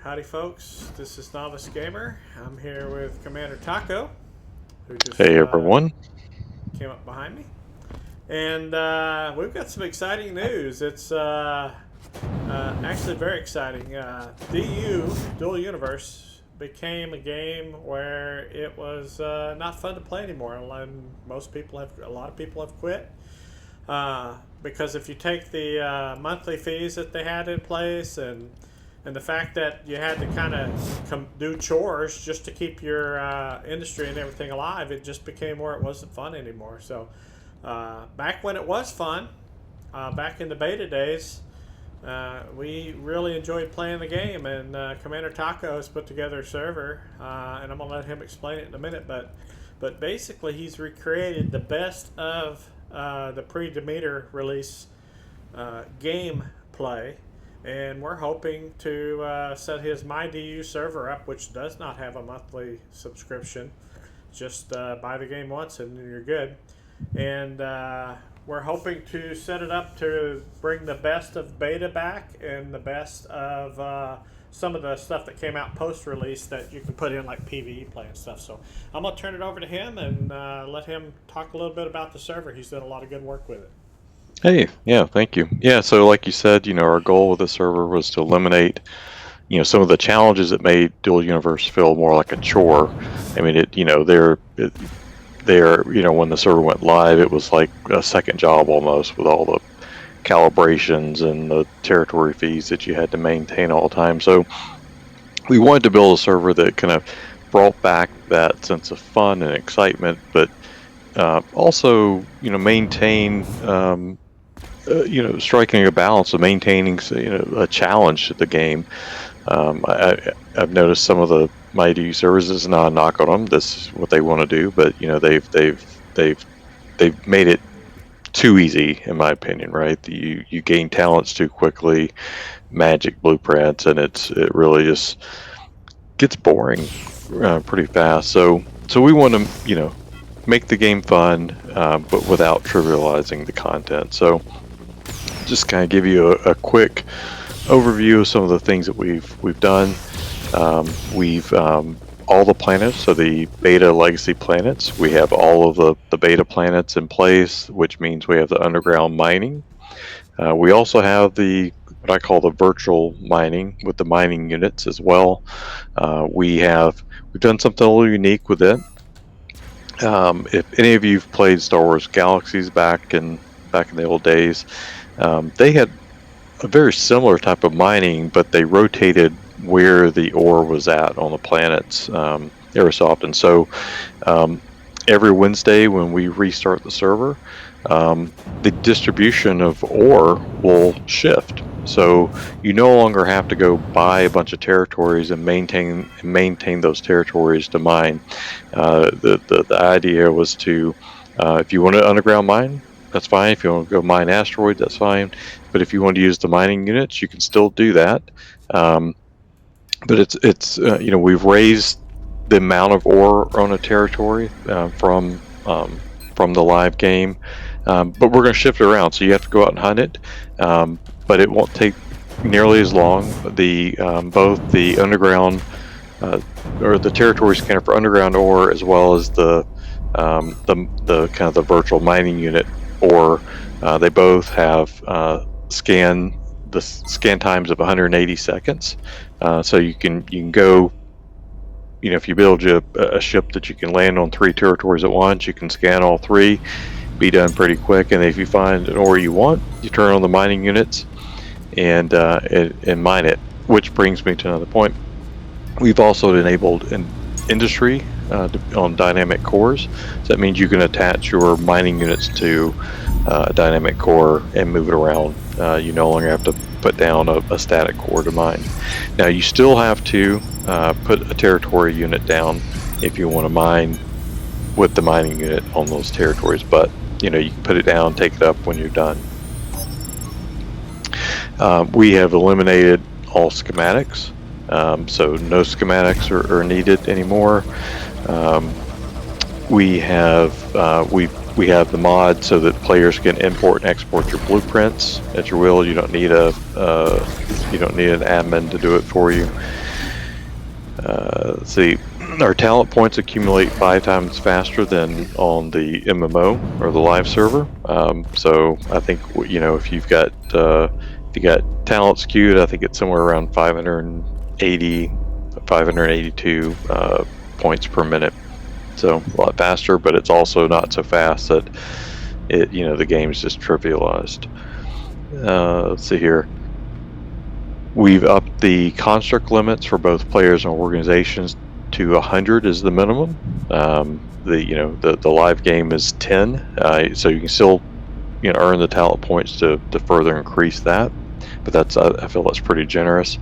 Howdy folks, this is Novice Gamer. I'm here with Commander Taco, who just Hey everyone. came up behind me. And we've got some exciting news. It's actually very exciting. DU, Dual Universe, became a game where it was not fun to play anymore. And a lot of people have quit. Because if you take the monthly fees that they had in place and the fact that you had to kind of do chores just to keep your industry and everything alive, it just became where it wasn't fun anymore. So back when it was fun, back in the beta days, we really enjoyed playing the game. And Commander Taco has put together a server, and I'm going to let him explain it in a minute. But basically, he's recreated the best of the pre-Demeter release game play. And we're hoping to set his MyDU server up, which does not have a monthly subscription. Just buy the game once and you're good. And we're hoping to set it up to bring the best of beta back and the best of some of the stuff that came out post-release that you can put in like PvE play and stuff. So I'm going to turn it over to him and let him talk a little bit about the server. He's done a lot of good work with it. Hey, yeah, thank you. Yeah, so like you said, our goal with the server was to eliminate, some of the challenges that made Dual Universe feel more like a chore. I mean, when the server went live, it was like a second job almost with all the calibrations and the territory fees that you had to maintain all the time. So we wanted to build a server that kind of brought back that sense of fun and excitement, but also, maintain striking a balance of maintaining, a challenge to the game. I've noticed some of the MyDU servers, this is not a knock on them. This is what they want to do, but they've made it too easy, in my opinion. Right? You gain talents too quickly, magic blueprints, and it really just gets boring pretty fast. So we want to, make the game fun, but without trivializing the content. So just kind of give you a quick overview of some of the things that we've done. We've all the planets, so the beta legacy planets, we have all of the beta planets in place, which means we have the underground mining. We also have what I call the virtual mining with the mining units as well. We've done something a little unique with it. If any of you've played Star Wars Galaxies back in the old days, they had a very similar type of mining, but they rotated where the ore was at on the planets every so often. So every Wednesday when we restart the server, the distribution of ore will shift. So you no longer have to go buy a bunch of territories and maintain those territories to mine. The idea was to, if you want to underground mine, that's fine. If you want to go mine asteroids, that's fine. But if you want to use the mining units, you can still do that. But it's we've raised the amount of ore on a territory from the live game, but we're going to shift it around. So you have to go out and hunt it, but it won't take nearly as long. Both the underground or the territory scanner for underground ore, as well as the kind of the virtual mining unit ore, they both have scan times of 180 seconds. So you can go, if you build a ship that you can land on 3 territories at once, you can scan all 3, be done pretty quick. And if you find an ore you want, you turn on the mining units and mine it. Which brings me to another point. We've also enabled an industry on dynamic cores. So that means you can attach your mining units to a dynamic core and move it around. You no longer have to put down a static core to mine. Now you still have to put a territory unit down if you want to mine with the mining unit on those territories, but you can put it down, take it up when you're done. We have eliminated all schematics, so no schematics are needed anymore. We have the mod so that players can import and export your blueprints at your will. You don't need an admin to do it for you. Let's see, our talent points accumulate 5 times faster than on the MMO or the live server. So I think if you got talent skewed, I think it's somewhere around 580, 582 points per minute. So a lot faster, but it's also not so fast that the game's just trivialized. Let's see here. We've upped the construct limits for both players and organizations to 100 is the minimum. The live game is 10, so you can still earn the talent points to further increase that. But I feel that's pretty generous.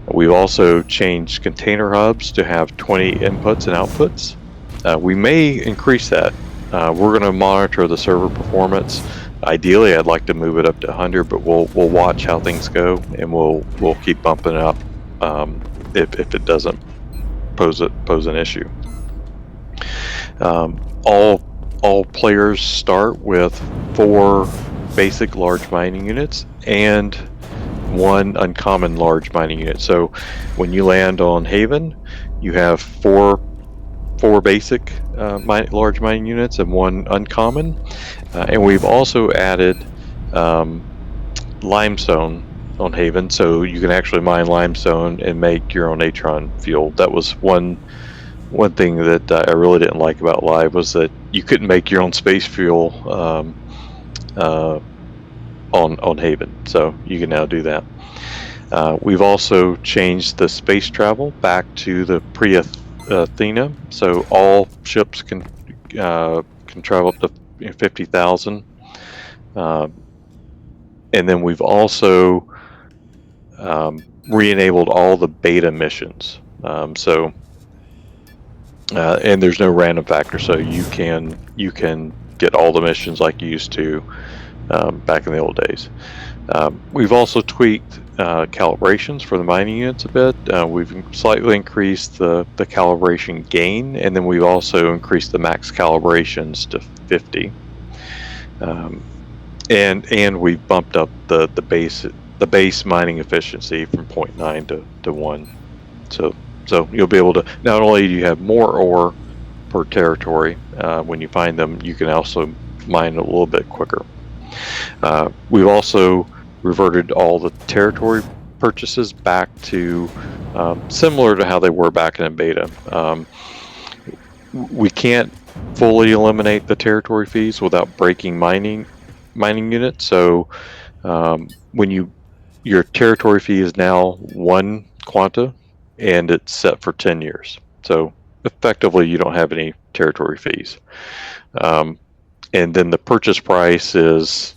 We've also changed container hubs to have 20 inputs and outputs. We may increase that. We're going to monitor the server performance. Ideally, I'd like to move it up to 100, but we'll watch how things go, and we'll keep bumping it up if it doesn't pose an issue. All players start with 4 basic large mining units and 1 uncommon large mining unit. So when you land on Haven, you have 4 basic large mining units and 1 uncommon, and we've also added limestone on Haven, so you can actually mine limestone and make your own Atron fuel. That was one thing that I really didn't like about Live, was that you couldn't make your own space fuel on Haven, so you can now do that. We've also changed the space travel back to the pre-Athena, so all ships can travel up to 50,000, and then we've also re-enabled all the beta missions. And there's no random factor, so you can get all the missions like you used to back in the old days. We've also tweaked calibrations for the mining units a bit. We've slightly increased the calibration gain, and then we've also increased the max calibrations to 50. And we bumped up the base mining efficiency from 0.9 to 1. So you'll be able to, not only do you have more ore per territory, when you find them, you can also mine a little bit quicker. We've also reverted all the territory purchases back to similar to how they were back in beta. We can't fully eliminate the territory fees without breaking mining units. So when your territory fee is now 1 quanta, and it's set for 10 years. So effectively, you don't have any territory fees. And then the purchase price is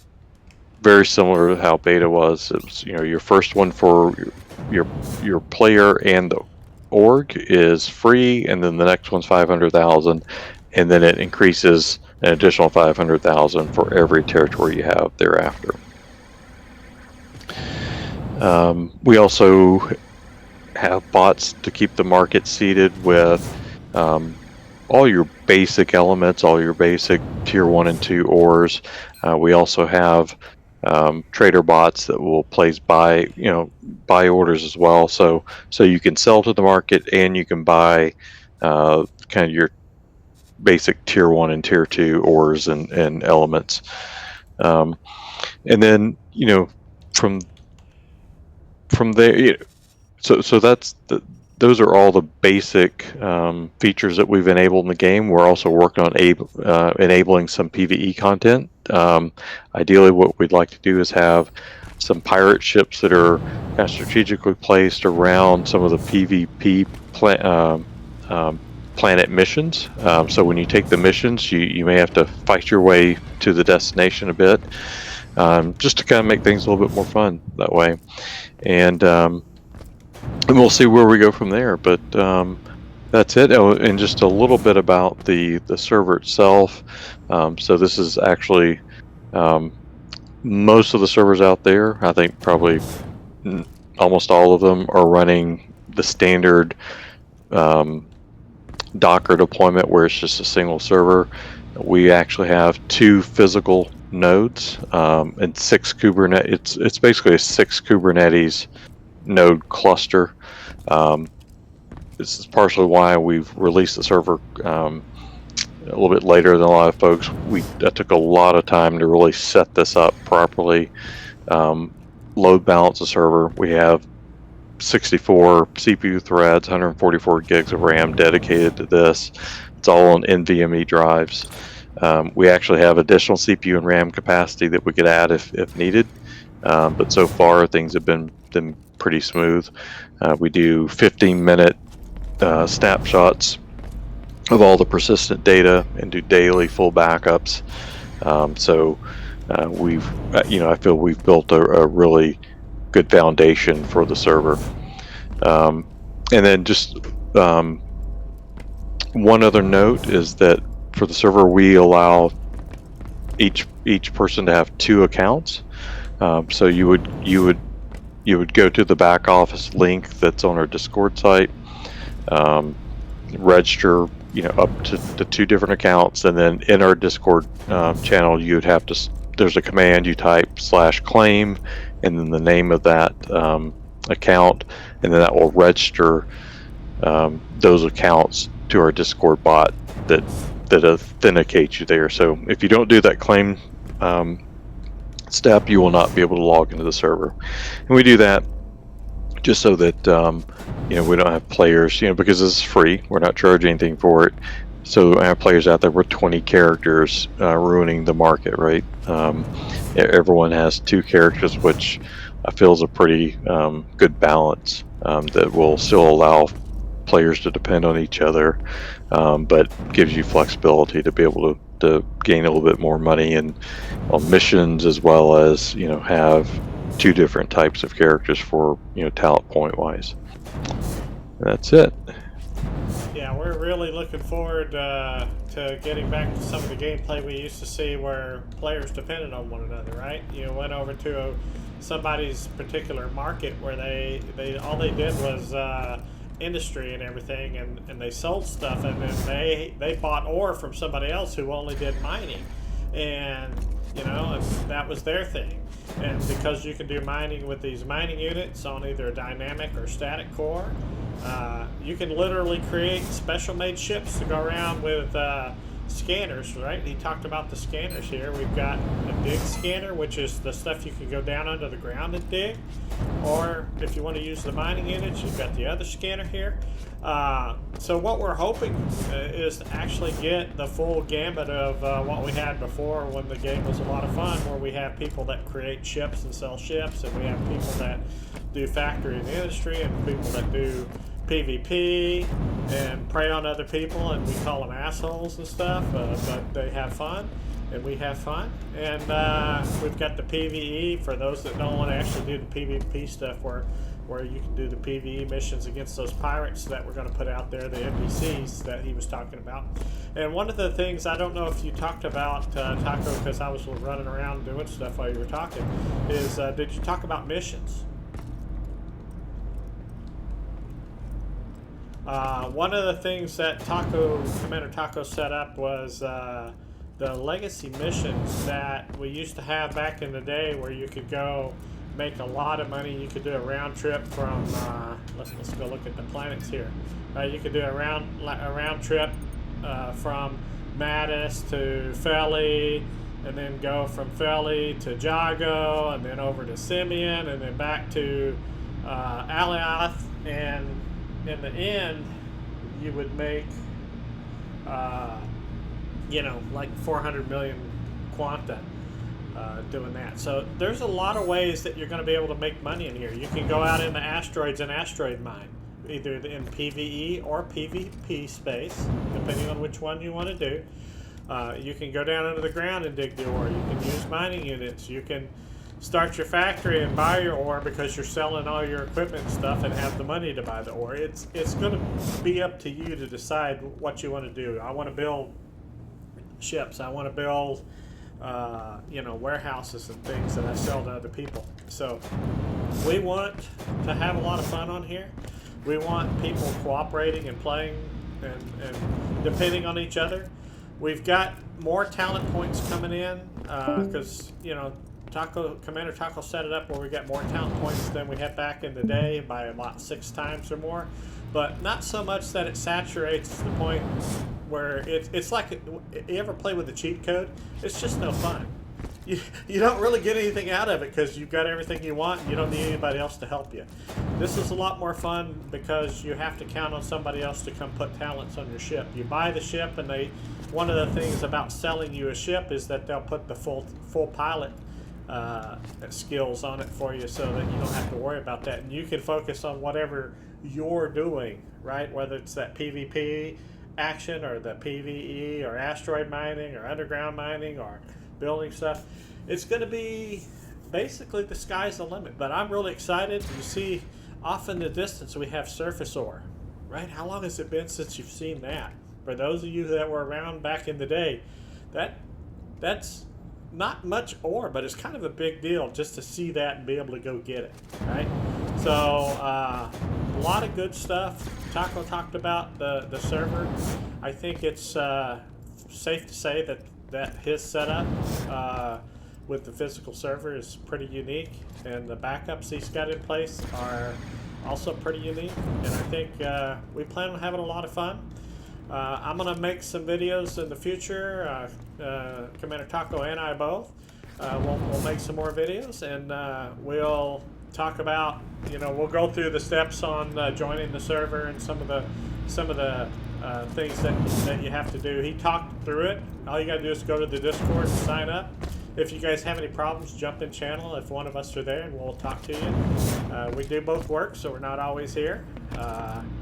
very similar to how beta was. It was, your first one for your player and the org is free, and then the next one's 500,000, and then it increases an additional 500,000 for every territory you have thereafter. We also have bots to keep the market seated with all your basic elements, all your basic tier 1 and 2 ores. We also have trader bots that will place buy orders as well, so you can sell to the market and you can buy kind of your basic tier 1 and tier 2 ores and elements. And then from there, so that's those are all the basic features that we've enabled in the game. We're also working on enabling some PvE content. Ideally, what we'd like to do is have some pirate ships that are kind of strategically placed around some of the PvP planet missions. So when you take the missions, you may have to fight your way to the destination a bit, just to kind of make things a little bit more fun that way. And we'll see where we go from there. But that's it. Oh, and just a little bit about the server itself. So this is actually most of the servers out there. I think probably almost all of them are running the standard Docker deployment, where it's just a single server. We actually have 2 physical nodes and 6 Kubernetes. It's basically a 6 Kubernetes node cluster. this is partially why we've released the server a little bit later than a lot of folks. That took a lot of time to really set this up properly. Load balance the server. We have 64 CPU threads, 144 gigs of RAM dedicated to this. It's all on NVMe drives. We actually have additional CPU and RAM capacity that we could add if needed. But so far things have been pretty smooth. We do 15-minute snapshots of all the persistent data and do daily full backups. So we've, I feel we've built a really good foundation for the server. And then just one other note is that for the server we allow each person to have 2 accounts. So you would go to the back office link that's on our Discord site, register up to 2 different accounts, and then in our Discord channel you'd have to, there's a command you type /claim and then the name of that account, and then that will register those accounts to our Discord bot that authenticates you there. So if you don't do that claim step, you will not be able to log into the server. And we do that just so that we don't have players, because this is free, we're not charging anything for it. So I have players out there with 20 characters ruining the market, right? Everyone has 2 characters, which I feel is a pretty good balance that will still allow players to depend on each other, but gives you flexibility to be able to gain a little bit more money and on missions, as well as have 2 different types of characters for talent point wise. That's it. Yeah, we're really looking forward to getting back to some of the gameplay we used to see where players depended on one another, right? You went over to somebody's particular market where they all they did was industry and everything, and they sold stuff, and then they bought ore from somebody else who only did mining, and that was their thing. And because you can do mining with these mining units on either a dynamic or static core, you can literally create special made ships to go around with scanners, right? He talked about the scanners here. We've got a dig scanner, which is the stuff you can go down under the ground and dig, or if you want to use the mining units, you've got the other scanner here. So what we're hoping is to actually get the full gambit of what we had before when the game was a lot of fun, where we have people that create ships and sell ships, and we have people that do factory and industry, and people that do PvP and prey on other people, and we call them assholes and stuff, but they have fun and we have fun. And we've got the PvE for those that don't want to actually do the PvP stuff, where you can do the PvE missions against those pirates that we're going to put out there, the NPCs that he was talking about. And one of the things, I don't know if you talked about, Taco, because I was running around doing stuff while you were talking, is did you talk about missions? One of the things that Commander Taco set up was the legacy missions that we used to have back in the day, where you could go make a lot of money. You could do a round trip from let's go look at the planets here. You could do a round trip from Mattis to Feli, and then go from Feli to Jago, and then over to Simeon, and then back to Alioth, and in the end you would make like 400 million quanta doing that. So there's a lot of ways that you're going to be able to make money in here. You can go out into asteroids and asteroid mine, either in PvE or PvP space, depending on which one you want to do. You can go down under the ground and dig the ore. You can use mining units. You can start your factory and buy your ore because you're selling all your equipment and stuff and have the money to buy the ore. It's going to be up to you to decide what you want to do. I want to build ships. I want to build warehouses and things that I sell to other people. So we want to have a lot of fun on here. We want people cooperating and playing and depending on each other. We've got more talent points coming in because Commander Taco set it up where we got more talent points than we had back in the day by about 6 times or more, but not so much that it saturates the point where it's like, you ever play with the cheat code? It's just no fun. You don't really get anything out of it because you've got everything you want and you don't need anybody else to help you. This is a lot more fun because you have to count on somebody else to come put talents on your ship. You buy the ship, and one of the things about selling you a ship is that they'll put the full pilot skills on it for you so that you don't have to worry about that, and you can focus on whatever you're doing, right? Whether it's that PvP action or the PvE or asteroid mining or underground mining or building stuff. It's going to be basically the sky's the limit, but I'm really excited. You see off in the distance we have surface ore, right? How long has it been since you've seen that? For those of you that were around back in the day, that's not much ore, but it's kind of a big deal just to see that and be able to go get it, right? So a lot of good stuff. Taco talked about the server. I think it's safe to say that his setup with the physical server is pretty unique, and the backups he's got in place are also pretty unique, and I think we plan on having a lot of fun. I'm going to make some videos in the future, Commander Taco and I both. We'll make some more videos, and we'll talk about, we'll go through the steps on joining the server and some of the things that you have to do. He talked through it. All you got to do is go to the Discord and sign up. If you guys have any problems, jump in channel if one of us are there, and we'll talk to you. We do both work, so we're not always here,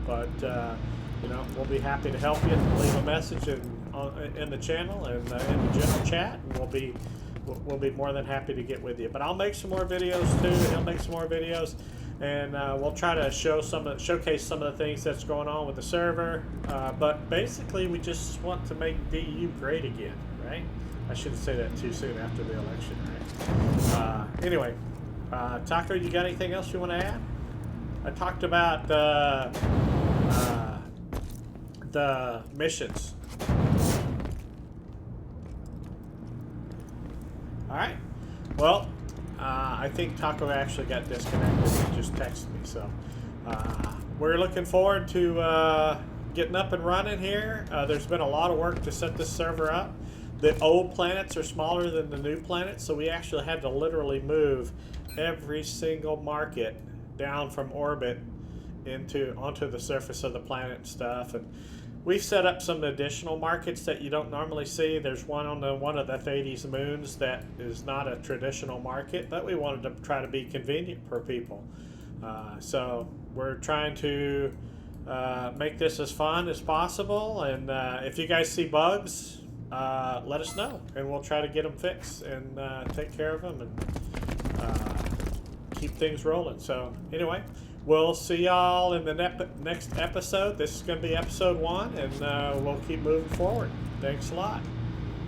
but we'll be happy to help you. Leave a message in the channel and in the general chat, and we'll be more than happy to get with you. But I'll make some more videos too. He'll make some more videos, and we'll try to showcase some of the things that's going on with the server. But basically, we just want to make DU great again, right? I shouldn't say that too soon after the election, right? Anyway, Taco, you got anything else you want to add? I talked about the missions. All right. Well, I think Taco actually got disconnected. He just texted me, so we're looking forward to getting up and running here. There's been a lot of work to set this server up. The old planets are smaller than the new planets, so we actually had to literally move every single market down from orbit onto the surface of the planet and stuff. And we've set up some additional markets that you don't normally see. There's one on one of the Thades moons that is not a traditional market, but we wanted to try to be convenient for people. So we're trying to make this as fun as possible. And if you guys see bugs, let us know, and we'll try to get them fixed and take care of them and keep things rolling. So anyway, we'll see y'all in the next episode. This is going to be episode 1, and we'll keep moving forward. Thanks a lot.